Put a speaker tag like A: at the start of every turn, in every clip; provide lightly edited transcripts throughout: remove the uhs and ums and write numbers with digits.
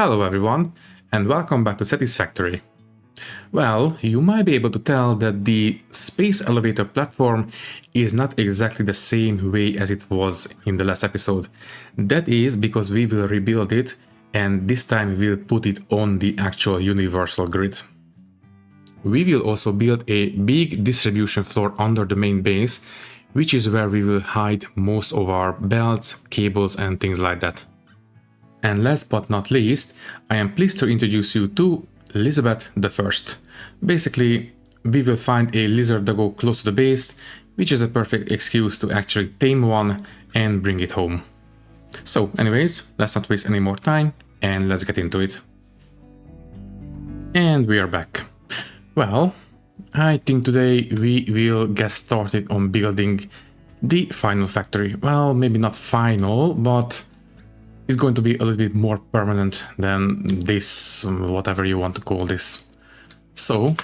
A: Hello everyone, and welcome back to Satisfactory. Well, you might be able to tell that the space elevator platform is not exactly the same way as it was in the last episode. That is because we will rebuild it, and this time we'll put it on the actual universal grid. We will also build a big distribution floor under the main base, which is where we will hide most of our belts, cables and things like that. And last but not least, I am pleased to introduce you to Elizabeth I. Basically, we will find a lizard doggo close to the base, which is a perfect excuse to actually tame one and bring it home. So anyways, let's not waste any more time and let's get into it. And we are back. Well, I think today we will get started on building the final factory. Well, maybe not final, but it's going to be a little bit more permanent than this, whatever you want to call this. So,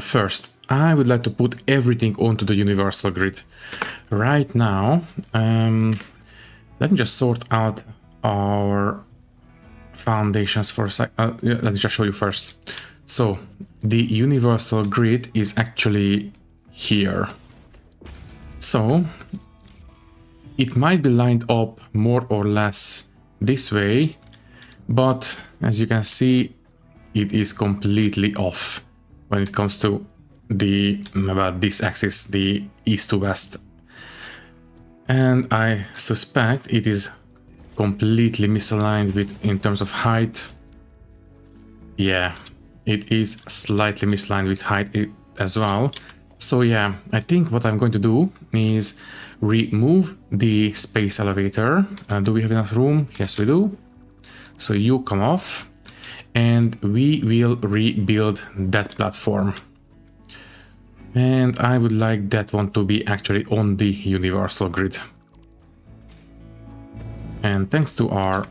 A: first, I would like to put everything onto the universal grid. Right now, let me just sort out our foundations for a sec. Let me just show you first. So, the universal grid is actually here. So, it might be lined up more or less this way, but as you can see, it is completely off when it comes to the this axis, the east to west. And I suspect it is completely misaligned with in terms of height. Yeah, it is slightly misaligned with height as well. So yeah, I think what I'm going to do is remove the space elevator. Do we have enough room? Yes, we do. So you come off and we will rebuild that platform. And I would like that one to be actually on the universal grid. And thanks to our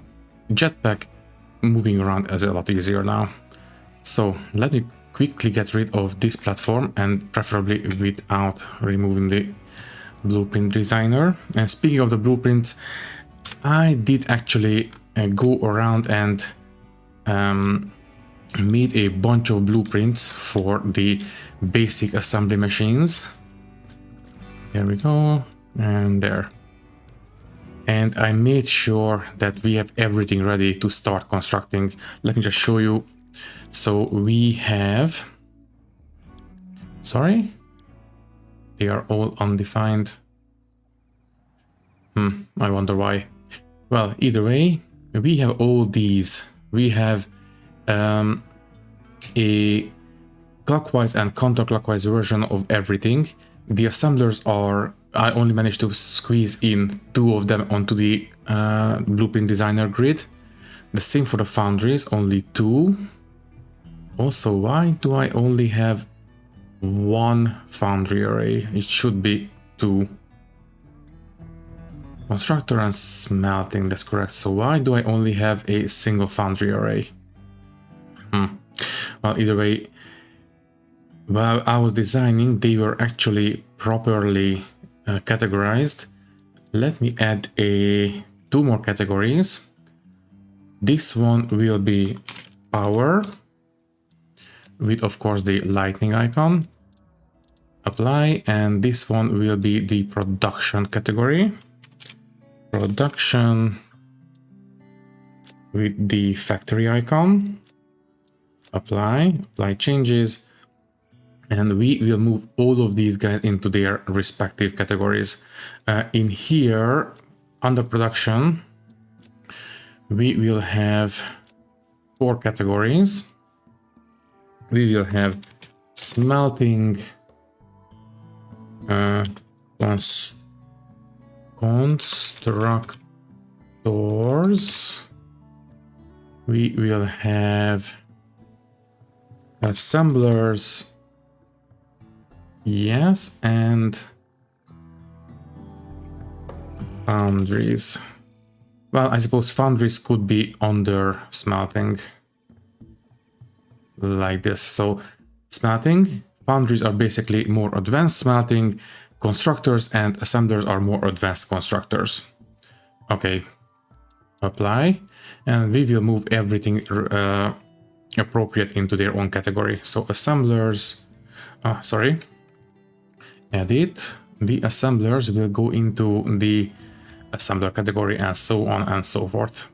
A: jetpack, moving around is a lot easier now. So let me quickly get rid of this platform, and preferably without removing the blueprint designer. And speaking of the blueprints, I did actually go around and made a bunch of blueprints for the basic assembly machines. There we go, and there. And I made sure that we have everything ready to start constructing. Let me just show you. So we have, sorry, they are all undefined. I wonder why. Well, either way, we have all these. We have a clockwise and counterclockwise version of everything. The assemblers are, I only managed to squeeze in 2 of them onto the blueprint designer grid. The same for the foundries, only 2. Also, why do I only have 1 foundry array? It should be 2. Constructor and smelting, that's correct. So why do I only have a single foundry array? Well, either way, while I was designing, they were actually properly categorized. Let me add 2 more categories. This one will be power, with of course the lightning icon. Apply, and this one will be the production category. Production with the factory icon. Apply changes, and we will move all of these guys into their respective categories. In here, under production, we will have 4 categories. We will have smelting, constructors. We will have assemblers, yes, and foundries. Well, I suppose foundries could be under smelting, like this. So smelting, foundries are basically more advanced smelting, constructors and assemblers are more advanced constructors. Okay, apply, and we will move everything appropriate into their own category. So assemblers, edit, the assemblers will go into the assembler category, and so on and so forth.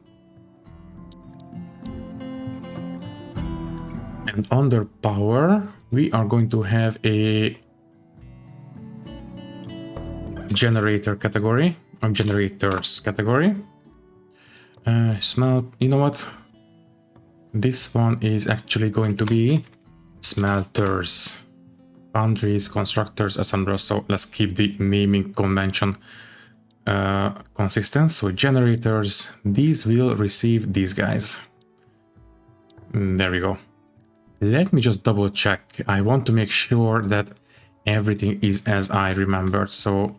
A: And under power, we are going to have a generator category, or generators category. You know what? This one is actually going to be smelters, foundries, constructors, assemblers. So let's keep the naming convention consistent. So generators, these will receive these guys. There we go. Let me just double check. I want to make sure that everything is as I remembered. So,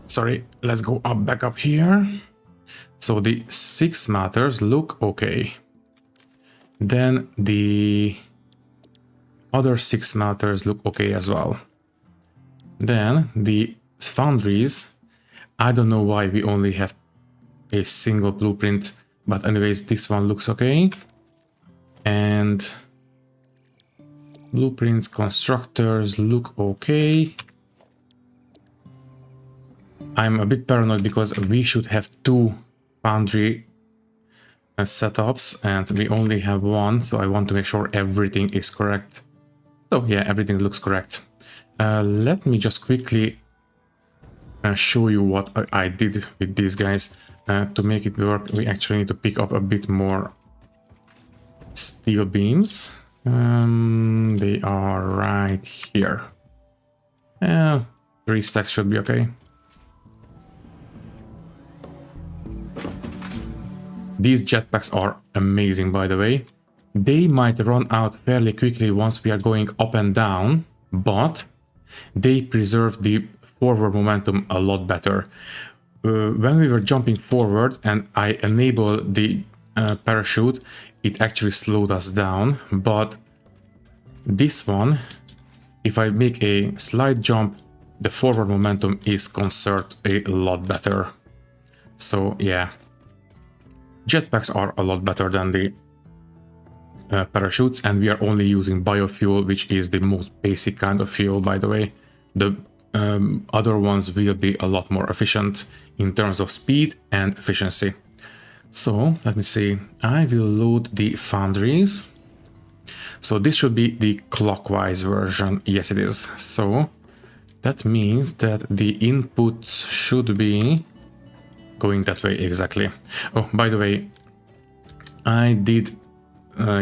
A: sorry, let's go back up here. So the 6 smelters look okay. Then the other 6 smelters look okay as well. Then the foundries, I don't know why we only have a single blueprint, but anyways, this one looks okay. And blueprints, constructors look okay. I'm a bit paranoid because we should have 2 foundry setups and we only have 1, so I want to make sure everything is correct. So yeah, everything looks correct. Let me just quickly show you what I did with these guys. To make it work, we actually need to pick up a bit more steel beams. They are right here. 3 stacks should be okay. These jetpacks are amazing, by the way. They might run out fairly quickly once we are going up and down, but they preserve the forward momentum a lot better. When we were jumping forward and I enabled the parachute, it actually slowed us down, but this one, if I make a slight jump, the forward momentum is conserved a lot better. So yeah, jetpacks are a lot better than the parachutes, and we are only using biofuel, which is the most basic kind of fuel, by the way. The other ones will be a lot more efficient in terms of speed and efficiency. So let me see, I will load the foundries. So this should be the clockwise version. Yes, it is. So that means that the inputs should be going that way exactly. Oh, by the way, I did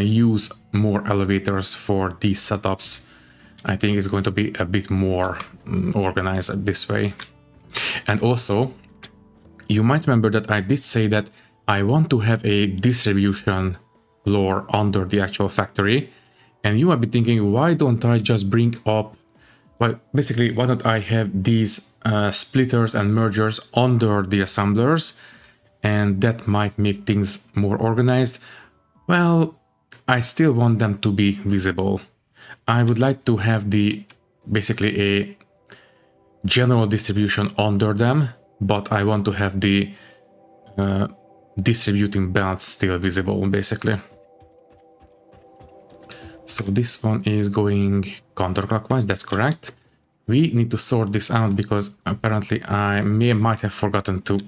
A: use more elevators for these setups. I think it's going to be a bit more organized this way. And also, you might remember that I did say that I want to have a distribution floor under the actual factory. And you might be thinking, why don't I just bring up, well, basically, why don't I have these splitters and mergers under the assemblers? And that might make things more organized. Well, I still want them to be visible. I would like to have basically a general distribution under them, but I want to have the distributing belts still visible, basically. So this one is going counterclockwise, that's correct. We need to sort this out because apparently I might have forgotten to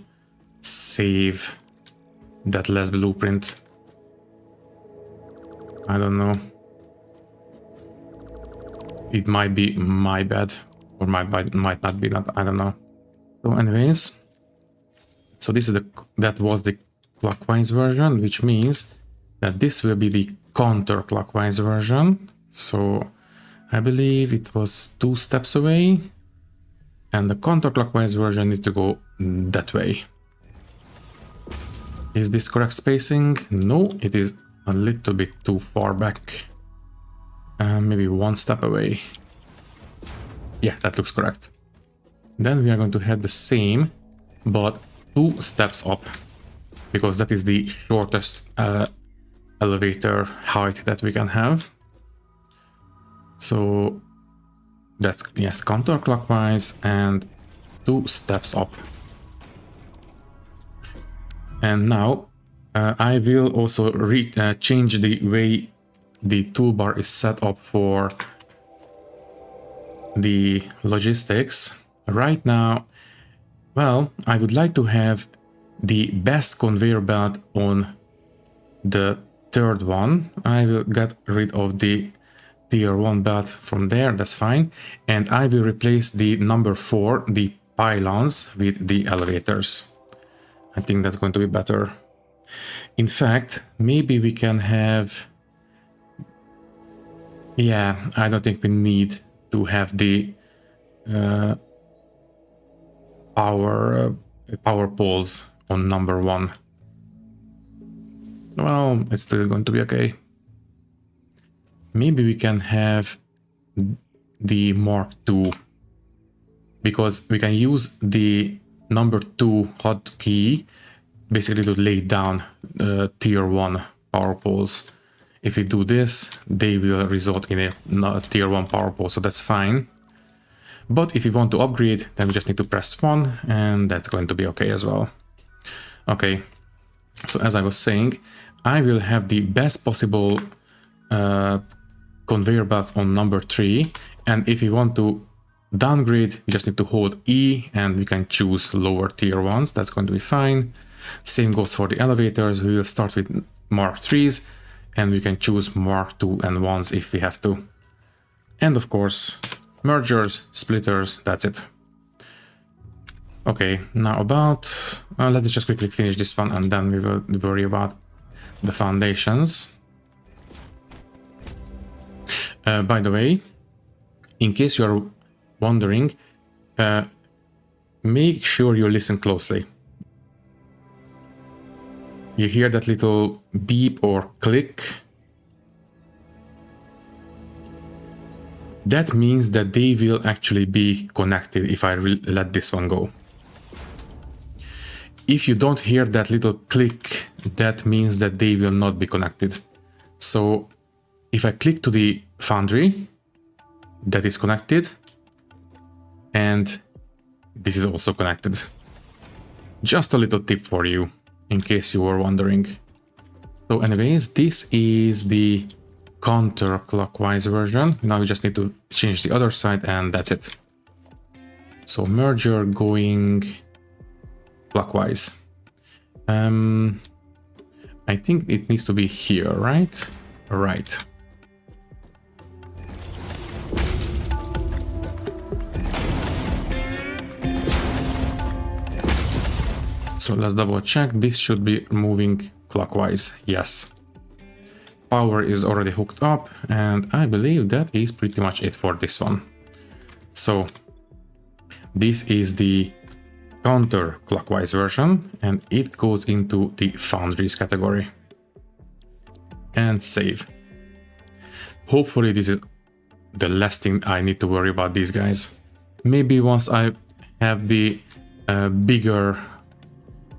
A: save that last blueprint. I don't know. It might be my bad, or might not be, I don't know. So anyways, so this is that was the clockwise version, which means that this will be the counterclockwise version. So I believe it was 2 steps away, and the counterclockwise version needs to go that way. Is this correct spacing? No, it is a little bit too far back. Maybe 1 step away. Yeah, that looks correct. Then we are going to have the same, but 2 steps up, because that is the shortest elevator height that we can have. So that's, yes, counterclockwise and 2 steps up. And now I will also change the way the toolbar is set up for the logistics. Right now, well, I would like to have the best conveyor belt on the third one. I will get rid of the tier 1 belt from there, that's fine. And I will replace the number 4, the pylons, with the elevators. I think that's going to be better. In fact, maybe we can have... Yeah, I don't think we need to have the power poles on number 1. Well, it's still going to be okay. Maybe we can have the Mark II, because we can use the number 2 hotkey basically to lay down tier 1 power poles. If we do this, they will result in a tier 1 power pole, so that's fine. But if you want to upgrade, then we just need to press 1, and that's going to be okay as well. Okay, so as I was saying, I will have the best possible conveyor belts on number 3, and if you want to downgrade, you just need to hold E and we can choose lower tier ones. That's going to be fine. Same goes for the elevators. We will start with Mark 3s and we can choose Mark 2 and 1s if we have to. And of course, mergers, splitters, that's it. Okay, now about... let's just quickly finish this one and then we will worry about the foundations. By the way, in case you're wondering, make sure you listen closely. You hear that little beep or click? That means that they will actually be connected if I let this one go. If you don't hear that little click, that means that they will not be connected. So if I click to the foundry, that is connected, and this is also connected. Just a little tip for you, in case you were wondering. So anyways, this is the counterclockwise version. Now we just need to change the other side and that's it. So merger going clockwise. I think it needs to be here, right? Right. So let's double check. This should be moving clockwise. Yes. Power is already hooked up and I believe that is pretty much it for this one. So this is the counterclockwise version and it goes into the foundries category. And save. Hopefully this is the last thing I need to worry about these guys. Maybe once I have the bigger,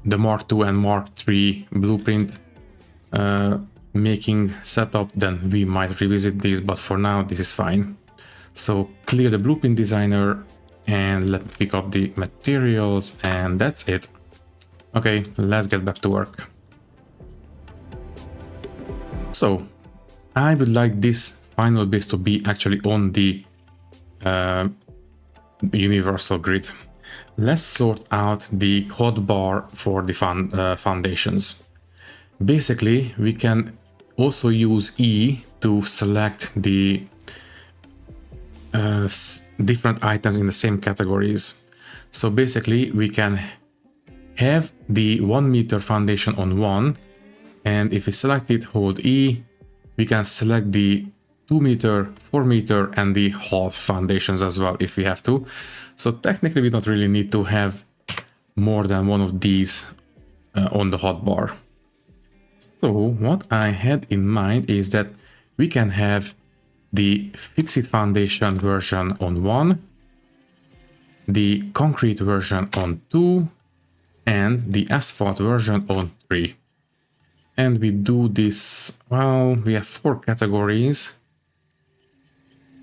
A: the Mark II and Mark III blueprint making setup, then we might revisit this, but for now this is fine. So clear the blueprint designer and let me pick up the materials and that's it. Okay, let's get back to work. So I would like this final base to be actually on the universal grid. Let's sort out the hotbar for the foundations. Basically, we can also use E to select the different items in the same categories. So basically, we can have the 1 meter foundation on one, and if we select it, hold E, we can select the 2 meter, 4 meter, and the half foundations as well if we have to. So technically, we don't really need to have more than one of these on the hotbar. So what I had in mind is that we can have the fixed foundation version on 1, the concrete version on 2, and the asphalt version on 3. And we do this, well, we have 4 categories.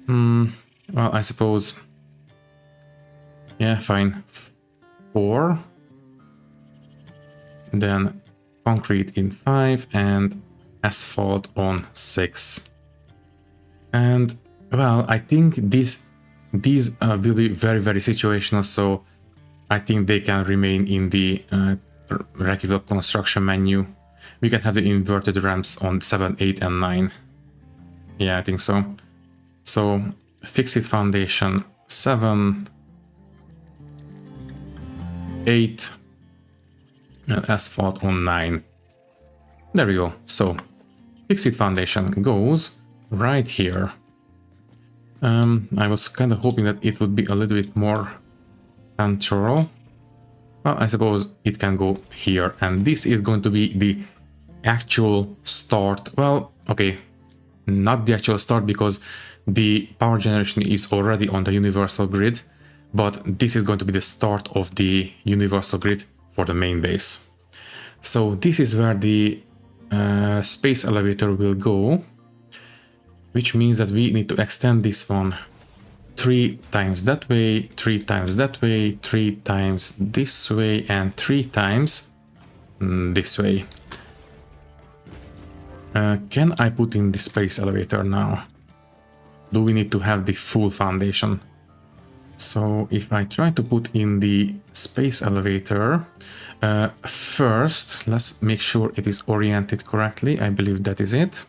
A: Well, I suppose, yeah, fine, 4. Then concrete in 5 and asphalt on 6. And well, I think these will be very, very situational, so I think they can remain in the regular construction menu. We can have the inverted ramps on 7, 8, and 9. Yeah, I think so. So fix it foundation 7, 8, and asphalt on 9. There we go. So fix it foundation goes right here. I was kind of hoping that it would be a little bit more central. Well, I suppose it can go here, and this is going to be the actual start. Well, okay, not the actual start because the power generation is already on the universal grid, but this is going to be the start of the universal grid for the main base. So this is where the space elevator will go, which means that we need to extend this one 3 times that way, 3 times that way, 3 times this way, and 3 times this way. Can I put in the space elevator now? Do we need to have the full foundation? So if I try to put in the space elevator, first let's make sure it is oriented correctly. I believe that is it.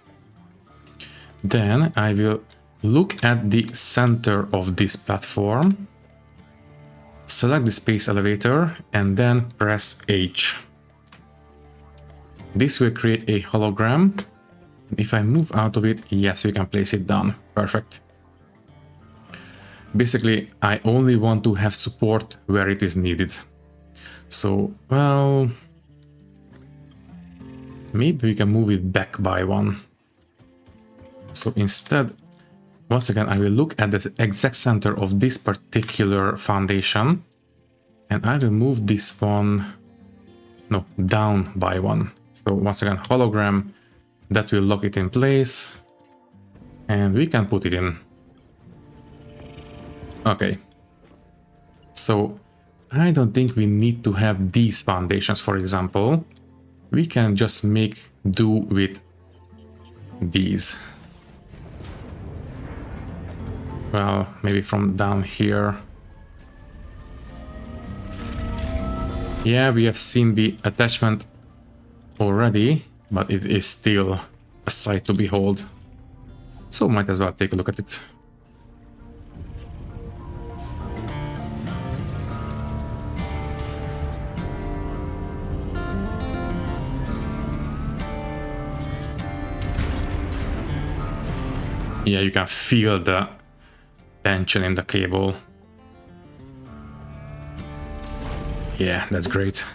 A: Then I will look at the center of this platform, select the space elevator, and then press H. This will create a hologram. If I move out of it, yes, we can place it down. Perfect. Basically, I only want to have support where it is needed. So, well, maybe we can move it back by 1. So instead, once again, I will look at the exact center of this particular foundation, and I will move this one, no, down by 1. So once again, hologram, that will lock it in place, and we can put it in. Okay. So I don't think we need to have these foundations, for example. We can just make do with these. Well, maybe from down here. Yeah, we have seen the attachment already, but it is still a sight to behold. So might as well take a look at it. Yeah, you can feel the tension in the cable. Yeah, that's great.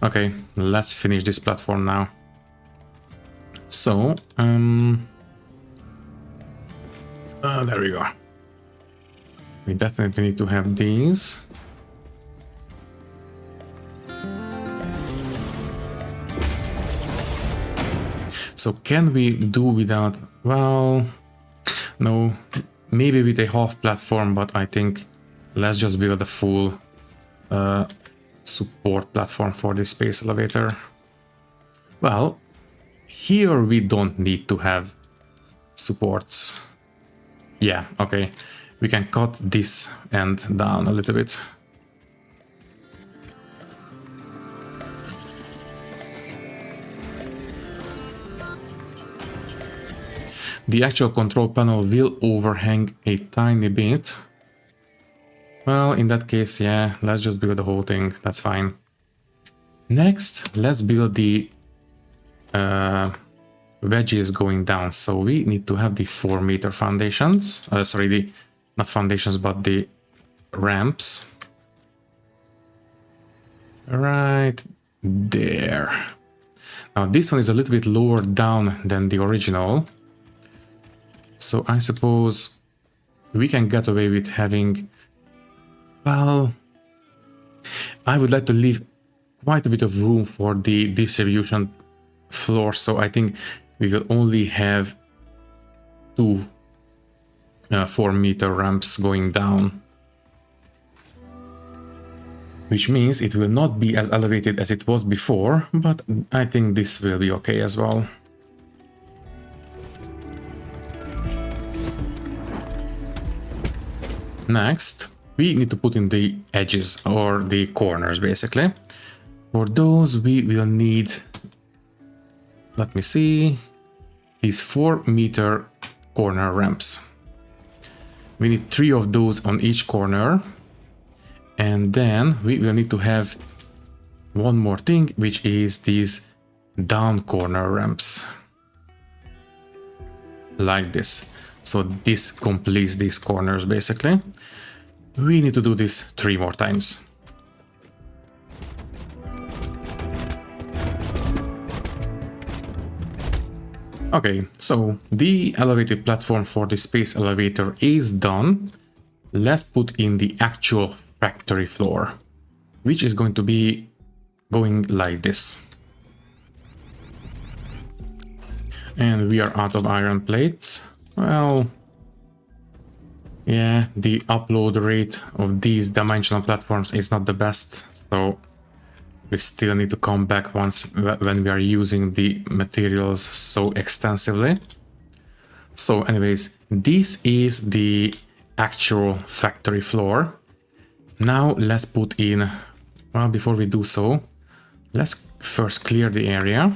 A: Okay, let's finish this platform now. So, there we go. We definitely need to have these. So can we do without, well, no, maybe with a half platform, but I think let's just build a full support platform for this space elevator. Well, here we don't need to have supports. Yeah, okay. We can cut this end down a little bit. The actual control panel will overhang a tiny bit. Well, in that case, yeah, let's just build the whole thing. That's fine. Next, let's build the wedges going down. So we need to have the 4-meter foundations. Sorry, not foundations, but the ramps. Right there. Now this one is a little bit lower down than the original. So I suppose we can get away with having, well, I would like to leave quite a bit of room for the distribution floor. So I think we will only have 2 4-meter ramps going down. which means it will not be as elevated as it was before, but I think this will be okay as well. Next, we need to put in the edges or the corners basically. For those we will need, let me see, these 4-meter corner ramps. We need 3 of those on each corner. And then we will need to have one more thing, which is these down corner ramps. Like this. So this completes these corners basically. We need to do this 3 more times. Okay, so the elevated platform for the space elevator is done. Let's put in the actual factory floor, which is going to be going like this. And we are out of iron plates. Well, yeah, the upload rate of these dimensional platforms is not the best, so we still need to come back once when we are using the materials so extensively. So anyways, this is the actual factory floor. Now let's put in, well, before we do so, let's first clear the area.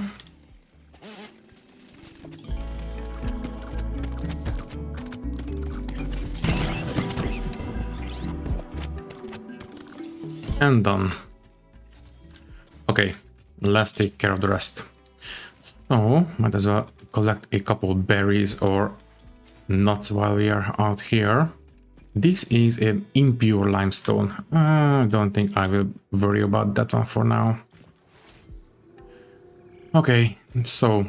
A: And done. Okay, let's take care of the rest. So, might as well collect a couple berries or nuts while we are out here. This is an impure limestone. I don't think I will worry about that one for now. Okay, so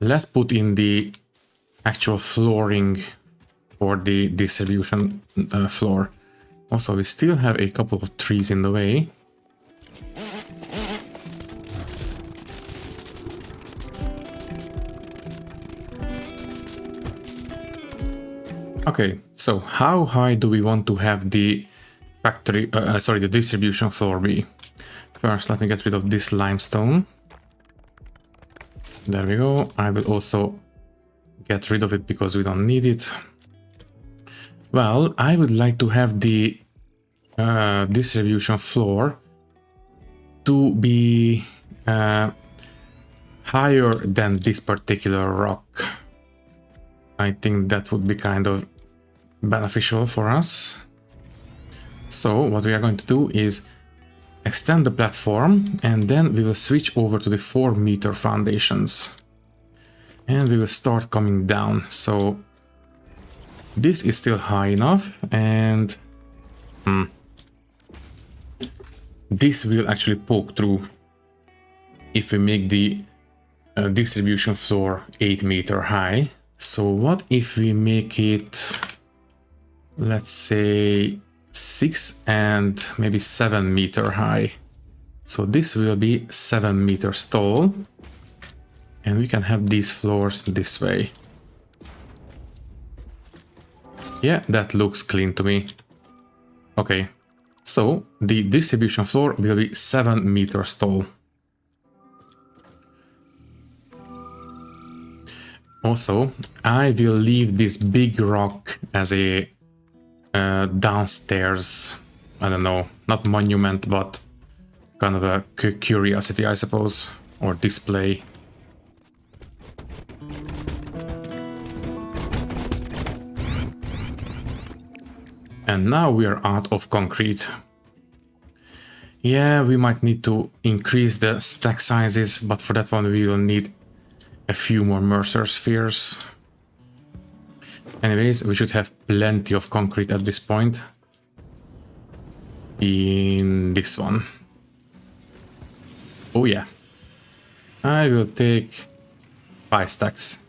A: let's put in the actual flooring for the distribution floor. Also, we still have a couple of trees in the way. Okay, so how high do we want to have the factory, the distribution floor be? First, let me get rid of this limestone. There we go. I will also get rid of it because we don't need it. Well, I would like to have the distribution floor to be higher than this particular rock. I think that would be kind of beneficial for us. So what we are going to do is extend the platform, and then we will switch over to the 4-meter foundations. And we will start coming down. So this is still high enough, and this will actually poke through if we make the distribution floor 8-meter high. So what if we make it, let's say, 6 and maybe 7-meter high? So this will be 7 meters tall, and we can have these floors this way. Yeah, that looks clean to me. Okay, so the distribution floor will be 7 meters tall. Also, I will leave this big rock as a downstairs, I don't know, not monument, but kind of a curiosity, I suppose, or display. And now we are out of concrete. Yeah, we might need to increase the stack sizes, but for that one we will need a few more Mercer spheres. Anyways, we should have plenty of concrete at this point. In this one. Oh yeah. I will take 5 stacks.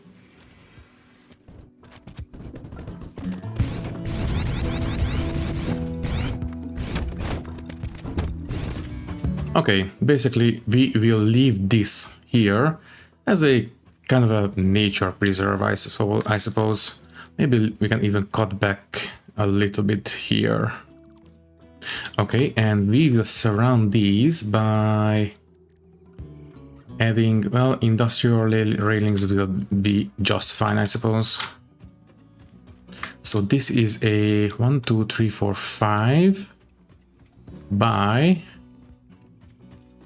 A: Okay, basically we will leave this here as a kind of a nature preserve, I suppose. Maybe we can even cut back a little bit here. Okay, and we will surround these by adding, well, industrial railings will be just fine, I suppose. So this is a 1, 2, 3, 4, 5 by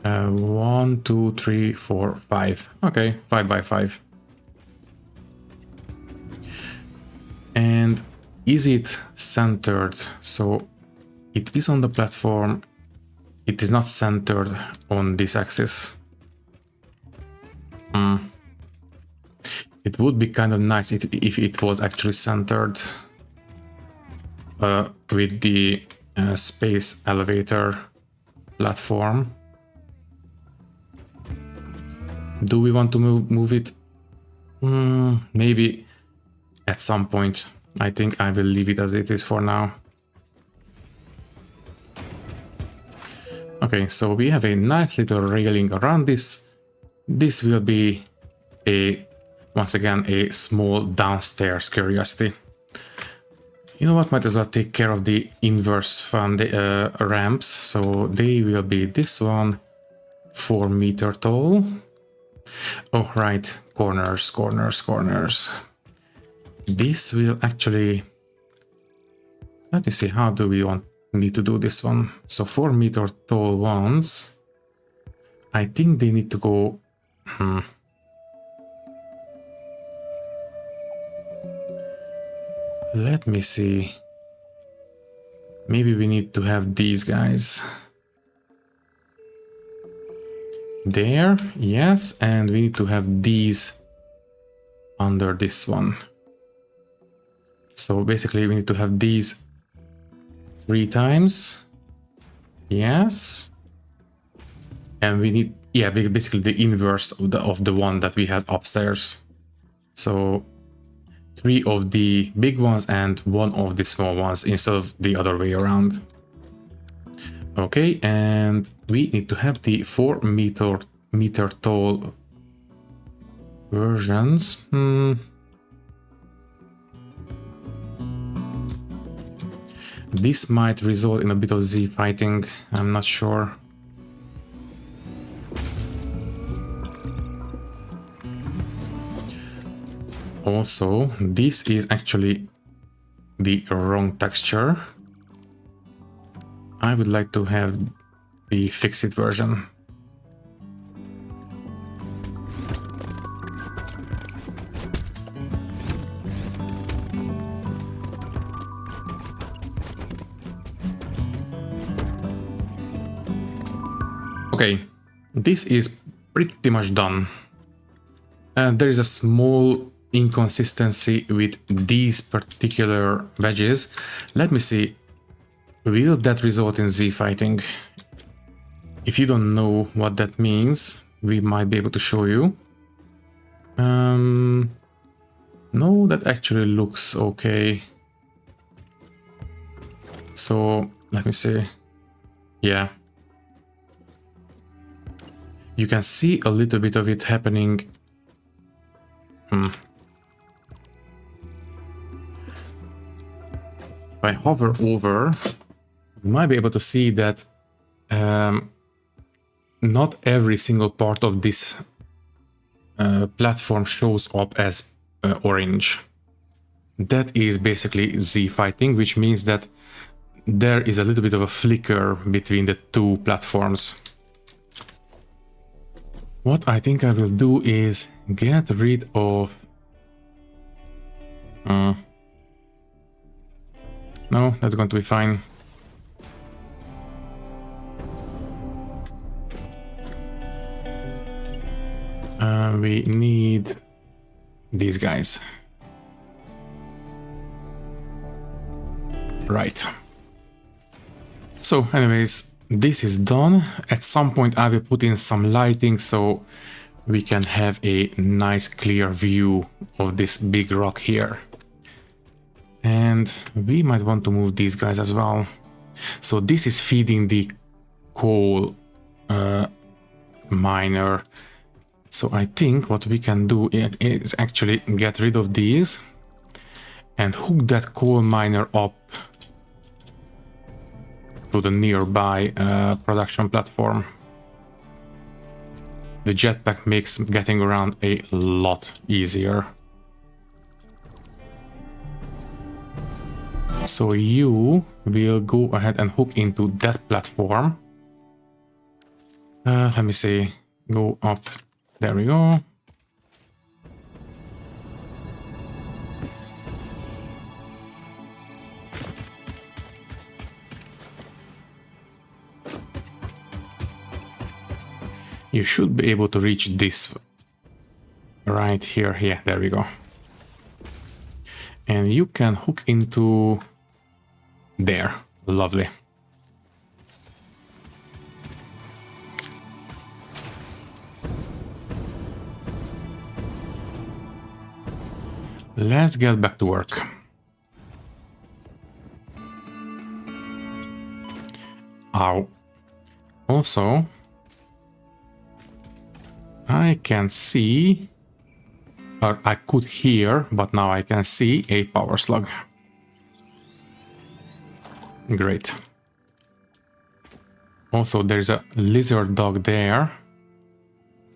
A: 1, 2, 3, 4, 5. Okay, 5 by 5. And is it centered? So it is on the platform. It is not centered on this axis. It would be kind of nice if it was actually centered with the space elevator platform. Do we want to move it? Maybe at some point. I think I will leave it as it is for now. Okay, so we have a nice little railing around this. This will be once again a small downstairs curiosity. You know what, might as well take care of the inverse ramps. So they will be this one, 4 meter tall. Oh, right, corners, corners, corners. This will actually, let me see, how do we need to do this one? So 4 meter tall ones, I think they need to go, let me see, maybe we need to have these guys there, yes, and we need to have these under this one. So basically we need to have these 3 times, yes, and we need, yeah, basically the inverse of the one that we had upstairs. So 3 of the big ones and 1 of the small ones instead of the other way around. Okay, and we need to have the 4 meter tall versions. This might result in a bit of Z fighting, I'm not sure. Also, this is actually the wrong texture. I would like to have the fix-it version. Okay, this is pretty much done. There is a small inconsistency with these particular wedges. Let me see, will that result in Z fighting? If you don't know what that means, we might be able to show you. No, that actually looks okay. So let me see. Yeah. You can see a little bit of it happening. If I hover over, you might be able to see that not every single part of this platform shows up as orange. That is basically Z fighting, which means that there is a little bit of a flicker between the 2 platforms. What I think I will do is get rid of... No, that's going to be fine. We need these guys. Right. So anyways, this is done. At some point I will put in some lighting so we can have a nice clear view of this big rock here. And we might want to move these guys as well. So this is feeding the coal miner. So I think what we can do is actually get rid of these and hook that coal miner up to to the nearby production platform. The jetpack makes getting around a lot easier. So you will go ahead and hook into that platform. Let me see, go up, there we go. You should be able to reach this right here. Yeah, there we go. And you can hook into there. Lovely. Let's get back to work. Ow. Also, I can see, or I could hear, but now I can see a power slug. Great. Also, there's a lizard dog there.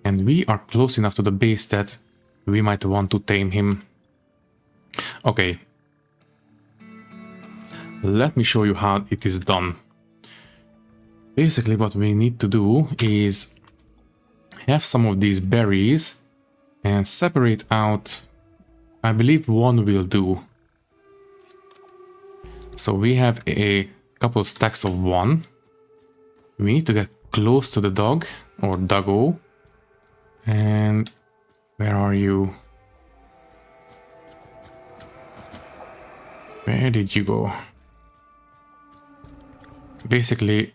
A: And we are close enough to the base that we might want to tame him. Okay. Let me show you how it is done. Basically, what we need to do is have some of these berries and separate out, I believe one will do. So we have a couple stacks of one. We need to get close to the dog or doggo. And where are you? Where did you go? Basically,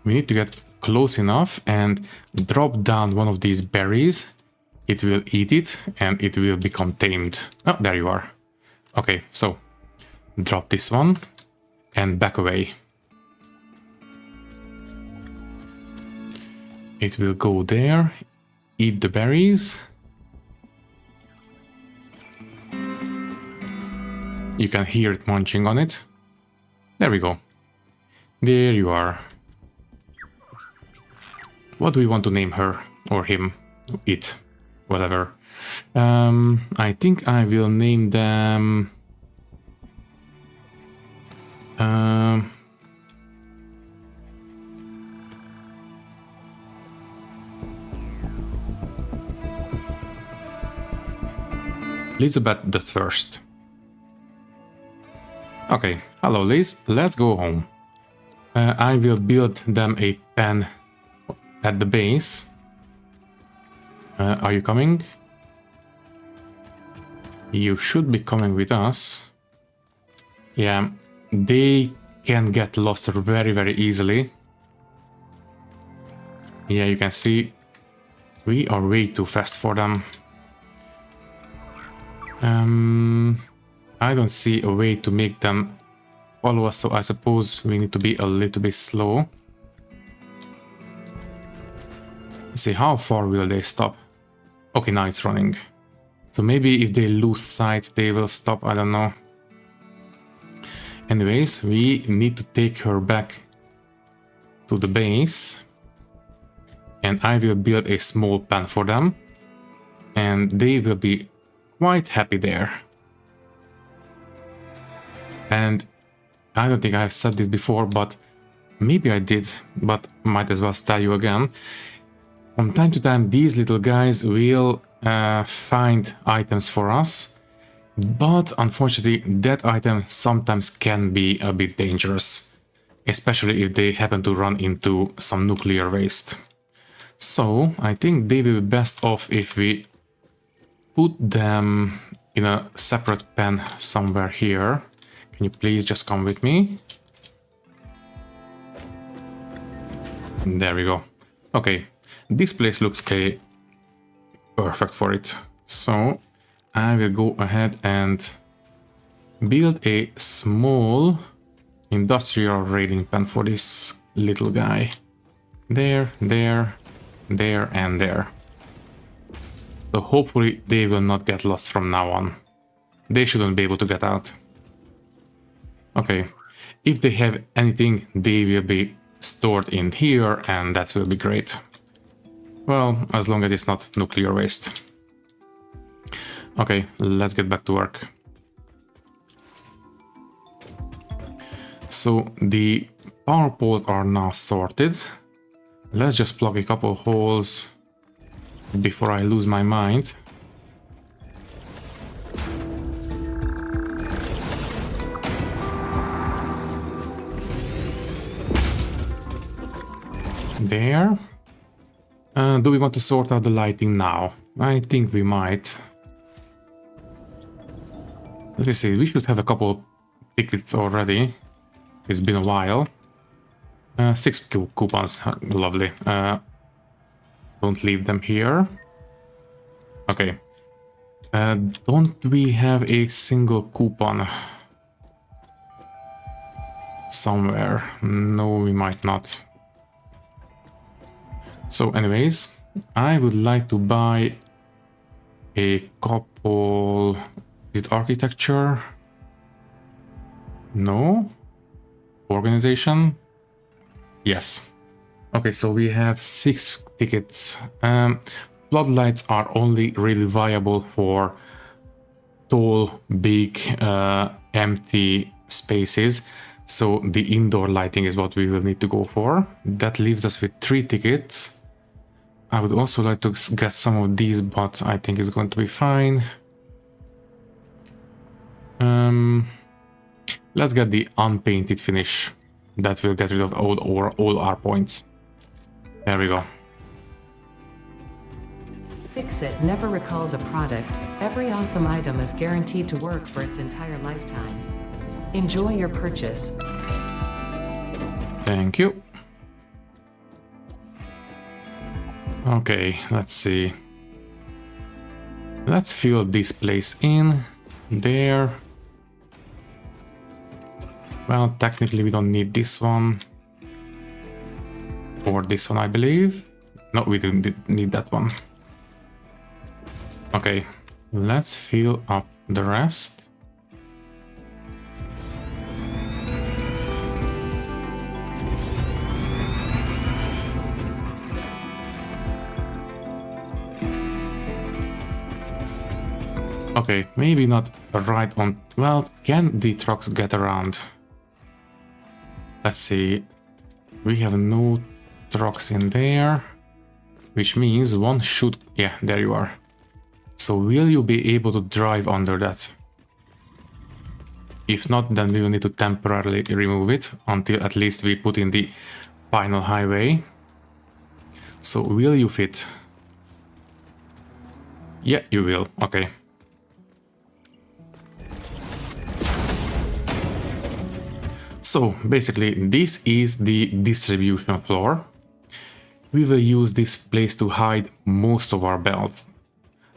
A: we need to get close enough and drop down one of these berries. It will eat it and it will become tamed. Oh, there you are. Okay, so drop this one and back away. It will go there, eat the berries. You can hear it munching on it. There we go. There you are. What do we want to name her or him? It. Whatever. I think I will name them... Elizabeth the First. Okay, hello Liz, let's go home. I will build them a pen at the base. Are you coming? You should be coming with us. Yeah, they can get lost very, very easily. Yeah, you can see we are way too fast for them. I don't see a way to make them follow us, so I suppose we need to be a little bit slow. Let's see, how far will they stop? Okay, now it's running. So maybe if they lose sight, they will stop, I don't know. Anyways, we need to take her back to the base. And I will build a small pen for them. And they will be quite happy there. And I don't think I've said this before, but maybe I did, but might as well tell you again. From time to time, these little guys will find items for us, but unfortunately, that item sometimes can be a bit dangerous, especially if they happen to run into some nuclear waste. So I think they will be best off if we put them in a separate pen somewhere here. Can you please just come with me? There we go. Okay, this place looks perfect for it. So I will go ahead and build a small industrial railing pen for this little guy. There, there, there, and there. So hopefully they will not get lost from now on. They shouldn't be able to get out. Okay, If they have anything, they will be stored in here, and that will be great. Well, as long as it's not nuclear waste. Okay, let's get back to work. So the power poles are now sorted. Let's just plug a couple holes before I lose my mind. There. Do we want to sort out the lighting now? I think we might. Let me see, we should have a couple tickets already. It's been a while. 6 coupons, lovely. Don't leave them here. Okay. Don't we have a single coupon somewhere? No, we might not. So anyways, I would like to buy a couple... Is it architecture? No? Organization? Yes. Okay, so we have 6 tickets. Floodlights are only really viable for tall, big, empty spaces. So the indoor lighting is what we will need to go for. That leaves us with 3 tickets. I would also like to get some of these, but I think it's going to be fine. Let's get the unpainted finish. That will get rid of all our points. There we go.
B: Fix-It never recalls a product. Every awesome item is guaranteed to work for its entire lifetime. Enjoy your purchase.
A: Thank you. Okay, let's see. Let's fill this place in. There. Well, technically we don't need this one. Or this one, I believe. No, we didn't need that one. Okay, let's fill up the rest. Okay, maybe not right on... Well, can the trucks get around? Let's see. We have no trucks in there, which means one should... Yeah, there you are. So will you be able to drive under that? If not, then we will need to temporarily remove it until at least we put in the final highway. So will you fit? Yeah, you will. Okay. So basically this is the distribution floor. We will use this place to hide most of our belts,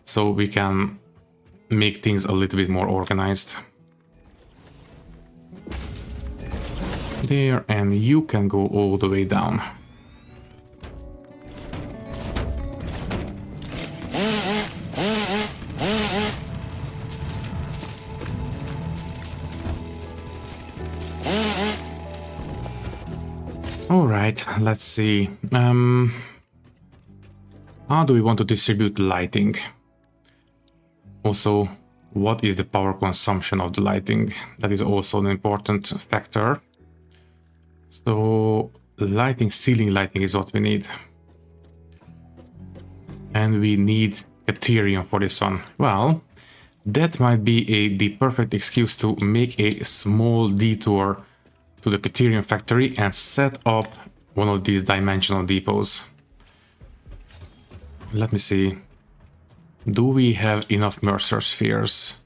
A: so we can make things a little bit more organized. There, and you can go all the way down. All right, let's see. How do we want to distribute lighting? Also, what is the power consumption of the lighting? That is also an important factor. So, lighting, ceiling lighting is what we need. And we need Cerium for this one. Well, that might be the perfect excuse to make a small detour to the Cerium Factory and set up one of these dimensional depots. Let me see. Do we have enough Mercer spheres?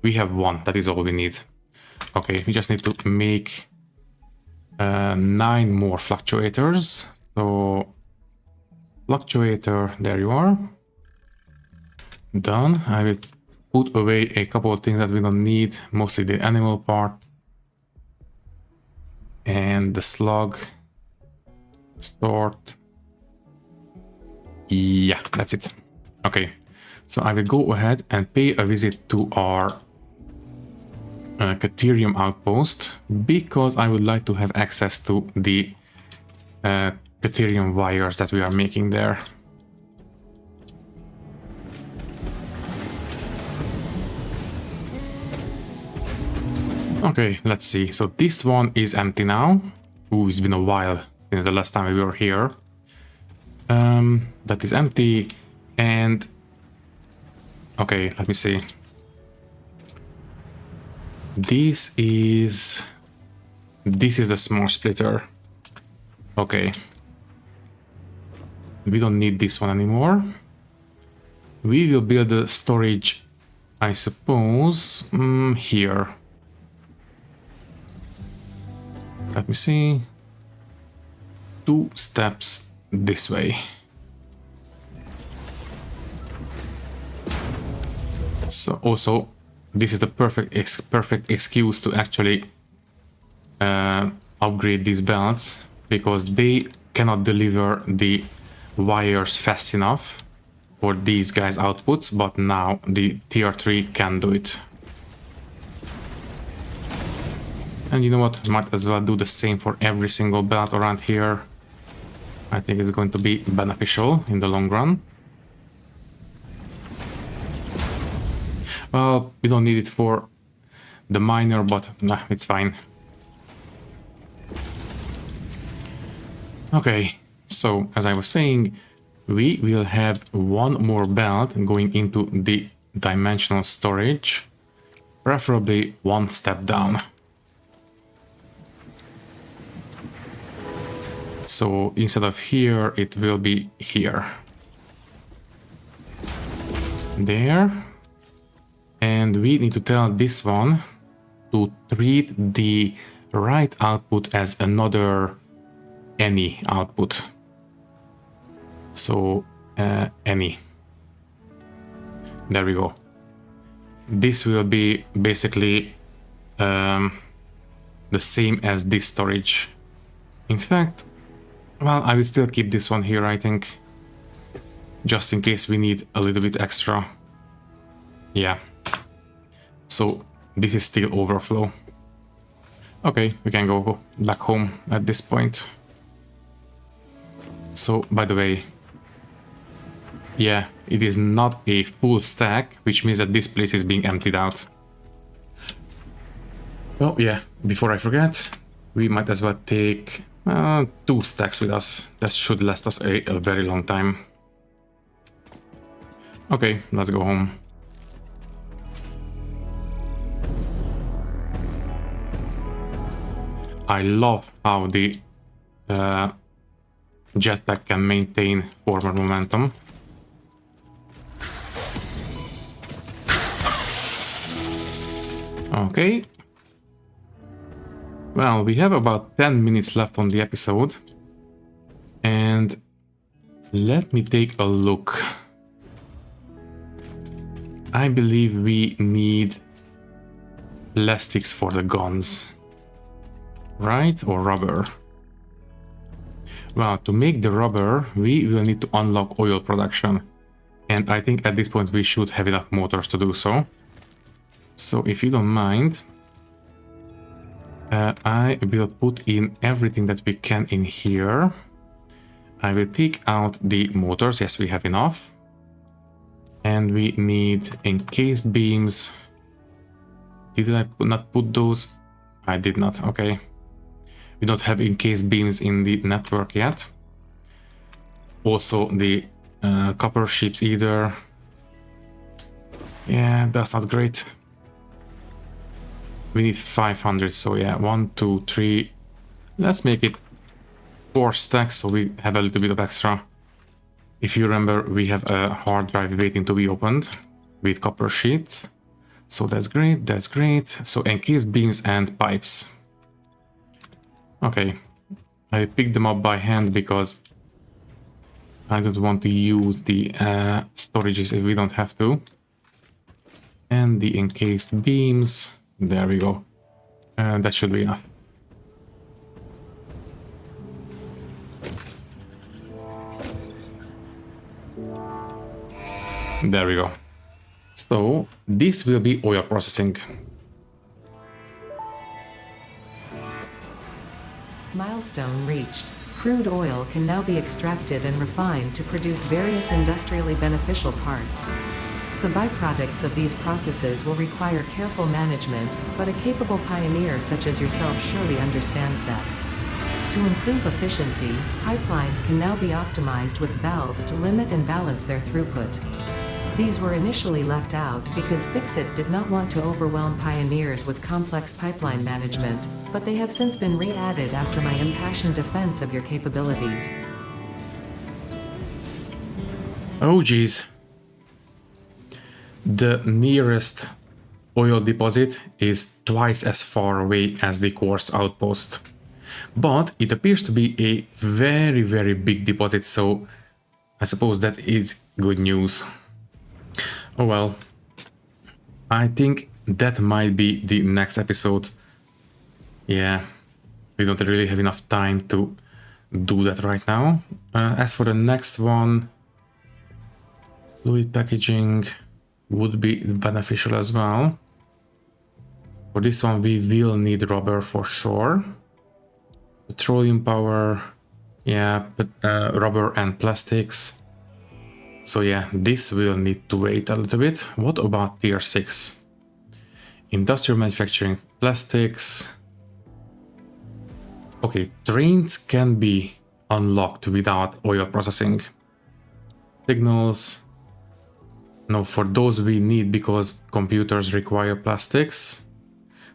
A: We have 1, that is all we need. Okay, we just need to make 9 more fluctuators. So, fluctuator, there you are. Done. I will put away a couple of things that we don't need, mostly the animal part. And the slug. Sort. Yeah, that's it. Okay, so I will go ahead and pay a visit to our Cerium outpost because I would like to have access to the Cerium wires that we are making there. Okay, let's see. So this one is empty now. Ooh, it's been a while since the last time we were here. That is empty. And okay, let me see. This is the small splitter. Okay. We don't need this one anymore. We will build the storage, I suppose, here. Let me see. 2 steps this way. So also, this is the perfect excuse to actually upgrade these belts, because they cannot deliver the wires fast enough for these guys' outputs, but now the tier 3 can do it. And you know what, might as well do the same for every single belt around here. I think it's going to be beneficial in the long run. Well, we don't need it for the miner, but nah, it's fine. Okay, so as I was saying, we will have one more belt going into the dimensional storage, preferably 1 step down. So instead of here, it will be here. There. And we need to tell this one to treat the right output as another any output. So any. There we go. This will be basically the same as this storage. In fact, well, I will still keep this one here, I think, just in case we need a little bit extra. Yeah. So this is still overflow. Okay, we can go back home at this point. So, by the way, yeah, it is not a full stack, which means that this place is being emptied out. Oh yeah, before I forget, we might as well take 2 stacks with us. That should last us a very long time. Okay, let's go home. I love how the jetpack can maintain forward momentum. Okay. Well, we have about 10 minutes left on the episode. And let me take a look. I believe we need plastics for the guns. Right? Or rubber? Well, to make the rubber, we will need to unlock oil production. And I think at this point we should have enough motors to do so. So if you don't mind, I will put in everything that we can in here. I will take out the motors. Yes, we have enough. And we need encased beams. Did I not put those? I did not. Okay. We don't have encased beams in the network yet. Also the copper sheets either. Yeah, that's not great. We need 500, so yeah, 1, 2, 3. Let's make it 4 stacks so we have a little bit of extra. If you remember, we have a hard drive waiting to be opened with copper sheets. So that's great, that's great. So encased beams and pipes. Okay, I picked them up by hand because I don't want to use the storages if we don't have to. And the encased beams, there we go. That should be enough. There we go. So this will be oil processing.
B: Milestone reached. Crude oil can now be extracted and refined to produce various industrially beneficial parts. The byproducts of these processes will require careful management, but a capable pioneer such as yourself surely understands that. To improve efficiency, pipelines can now be optimized with valves to limit and balance their throughput. These were initially left out because Fixit did not want to overwhelm pioneers with complex pipeline management, but they have since been re-added after my impassioned defense of your capabilities.
A: Oh geez. The nearest oil deposit is twice as far away as the quartz outpost. But it appears to be a very, very big deposit, so I suppose that is good news. Oh well. I think that might be the next episode. Yeah, we don't really have enough time to do that right now. As for the next one, fluid packaging would be beneficial as well. For this one we will need rubber for sure. Petroleum power, yeah, but rubber and plastics. So yeah, this will need to wait a little bit. What about tier 6? Industrial manufacturing, plastics. Okay, trains can be unlocked without oil processing. Signals. No, for those we need because computers require plastics.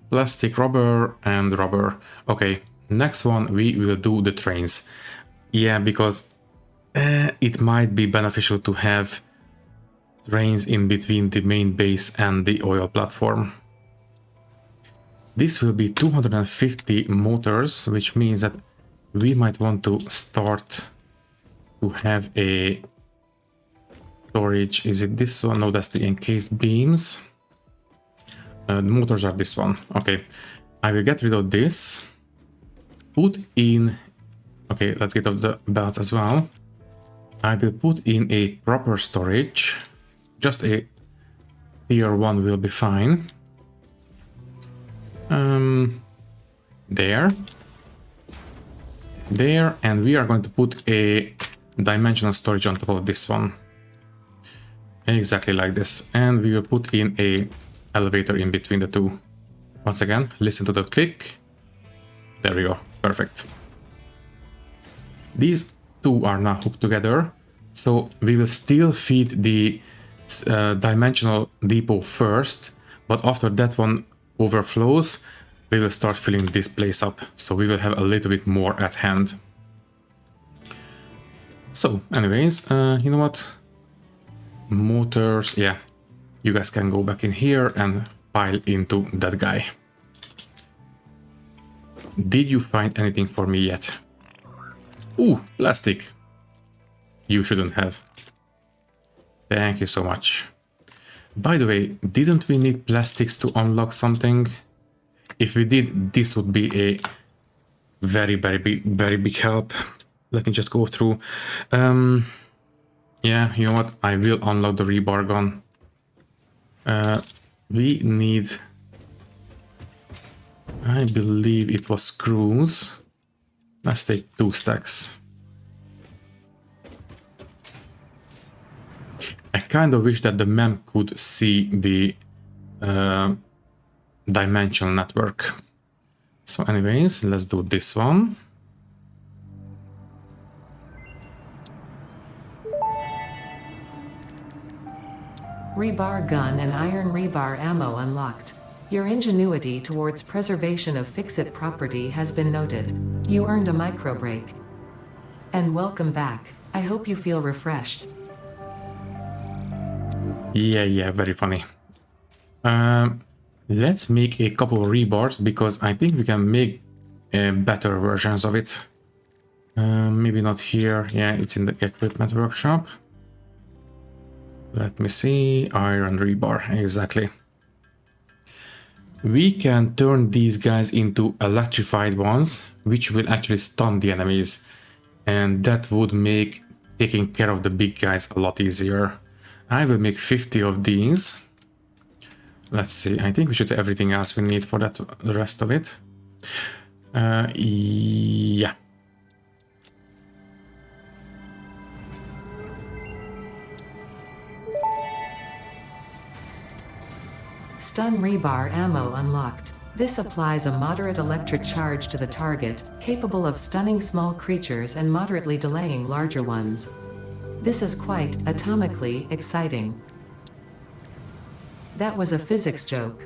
A: Plastic, rubber, and rubber. Okay, next one we will do the trains. Yeah, because it might be beneficial to have trains in between the main base and the oil platform. This will be 250 motors, which means that we might want to start to have a storage. Is it this one? No, that's the encased beams. The motors are this one. Okay, I will get rid of this. Put in... Okay, let's get off the belts as well. I will put in a proper storage. Just a tier 1 will be fine. There. There, and we are going to put a dimensional storage on top of this one. Exactly like this. And we will put in a elevator in between the two. Once again, listen to the click. There we go. Perfect. These two are now hooked together. So we will still feed the dimensional depot first, but after that one overflows, we will start filling this place up. So we will have a little bit more at hand. So anyways, you know what? Motors, yeah. You guys can go back in here and pile into that guy. Did you find anything for me yet? Ooh, plastic. You shouldn't have. Thank you so much. By the way, didn't we need plastics to unlock something? If we did, this would be a very big help. Let me just go through. Yeah, you know what? I will unlock the Rebar Gun. We need... I believe it was screws. Let's take 2 stacks. I kind of wish that the mem could see the dimensional network. So anyways, let's do this one.
B: Rebar Gun and Iron Rebar Ammo unlocked. Your ingenuity towards preservation of Fixit property has been noted. You earned a micro break. And welcome back. I hope you feel refreshed.
A: Yeah, very funny. Let's make a couple of rebars because I think we can make better versions of it. Maybe not here. Yeah, it's in the equipment workshop. Let me see. Iron rebar, exactly. We can turn these guys into electrified ones, which will actually stun the enemies. And that would make taking care of the big guys a lot easier. I will make 50 of these. Let's see, I think we should have everything else we need for that, the rest of it. Yeah.
B: Stun Rebar Ammo unlocked. This applies a moderate electric charge to the target, capable of stunning small creatures and moderately delaying larger ones. This is quite, atomically, exciting. That was a physics joke.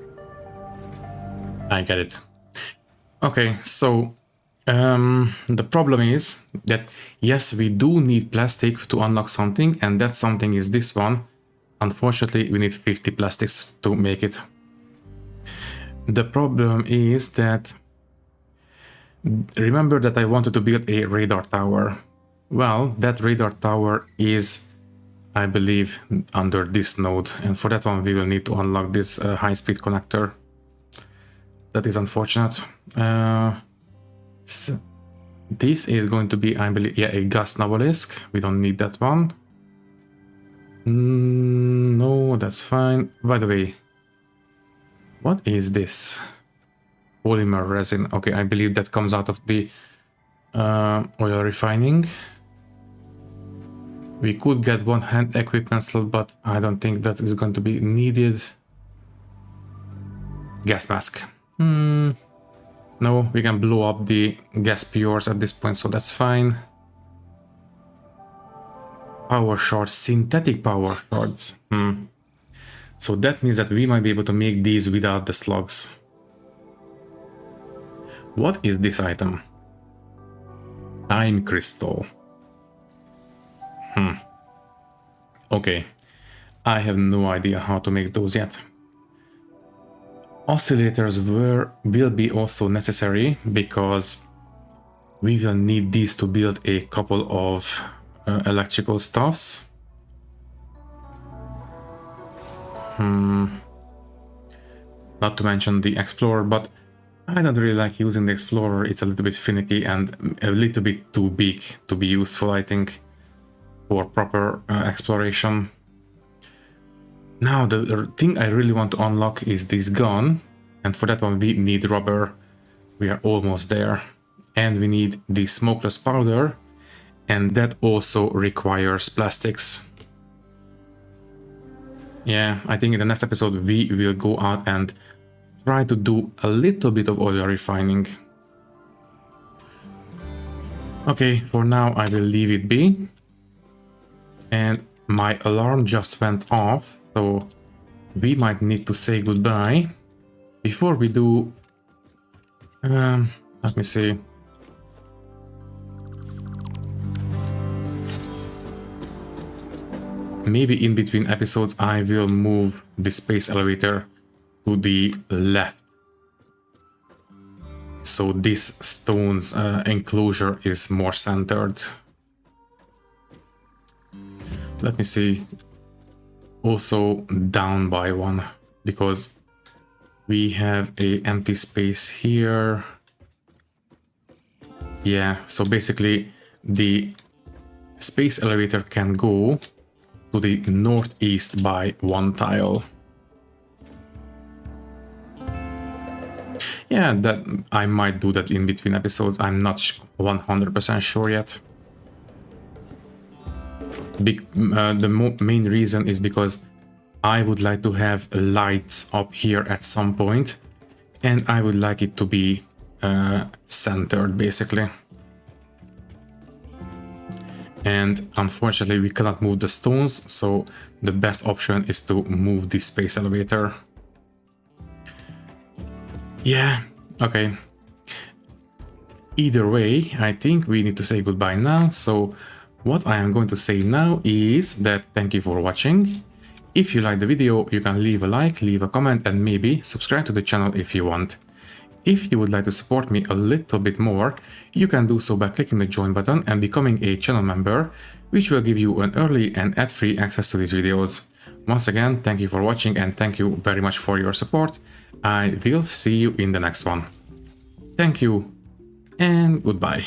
A: I get it. Okay, so the problem is that yes, we do need plastic to unlock something, and that something is this one. Unfortunately, we need 50 plastics to make it. The problem is that, remember that I wanted to build a radar tower. Well, that radar tower is, I believe, under this node, and for that one we will need to unlock this high-speed connector. That is unfortunate. So this is going to be, I believe, yeah, a gas obelisk. We don't need that one. No, that's fine. By the way, what is this? Polymer resin. Okay, I believe that comes out of the oil refining. We could get one hand equipment slot, but I don't think that is going to be needed. Gas mask. No, we can blow up the gas pures at this point, so that's fine. Power shards, synthetic power shards. So that means that we might be able to make these without the slugs. What is this item? Time crystal. Okay, I have no idea how to make those yet. Oscillators will be also necessary because we will need these to build a couple of electrical stuffs. Not to mention the Explorer, but I don't really like using the Explorer. It's a little bit finicky and a little bit too big to be useful, I think, for proper exploration. Now, the thing I really want to unlock is this gun, and for that one we need rubber. We are almost there. And we need the smokeless powder, and that also requires plastics. Yeah, I think in the next episode we will go out and try to do a little bit of oil refining. Okay, for now I will leave it be. And my alarm just went off, so we might need to say goodbye. Before we do, let me see. Maybe in between episodes I will move the space elevator to the left. So this stone's enclosure is more centered. Let me see. Also down by one, because we have a empty space here. Yeah, so basically the space elevator can go to the northeast by one tile. Yeah, that I might do that in between episodes. I'm not 100% sure yet. The main reason is because I would like to have lights up here at some point, and I would like it to be centered, basically. And unfortunately we cannot move the stones, so the best option is to move the space elevator. Yeah, okay. Either way, I think we need to say goodbye now, so what I am going to say now is that thank you for watching. If you like the video, you can leave a like, leave a comment, and maybe subscribe to the channel if you want. If you would like to support me a little bit more, you can do so by clicking the join button and becoming a channel member, which will give you an early and ad-free access to these videos. Once again, thank you for watching and thank you very much for your support. I will see you in the next one. Thank you and goodbye.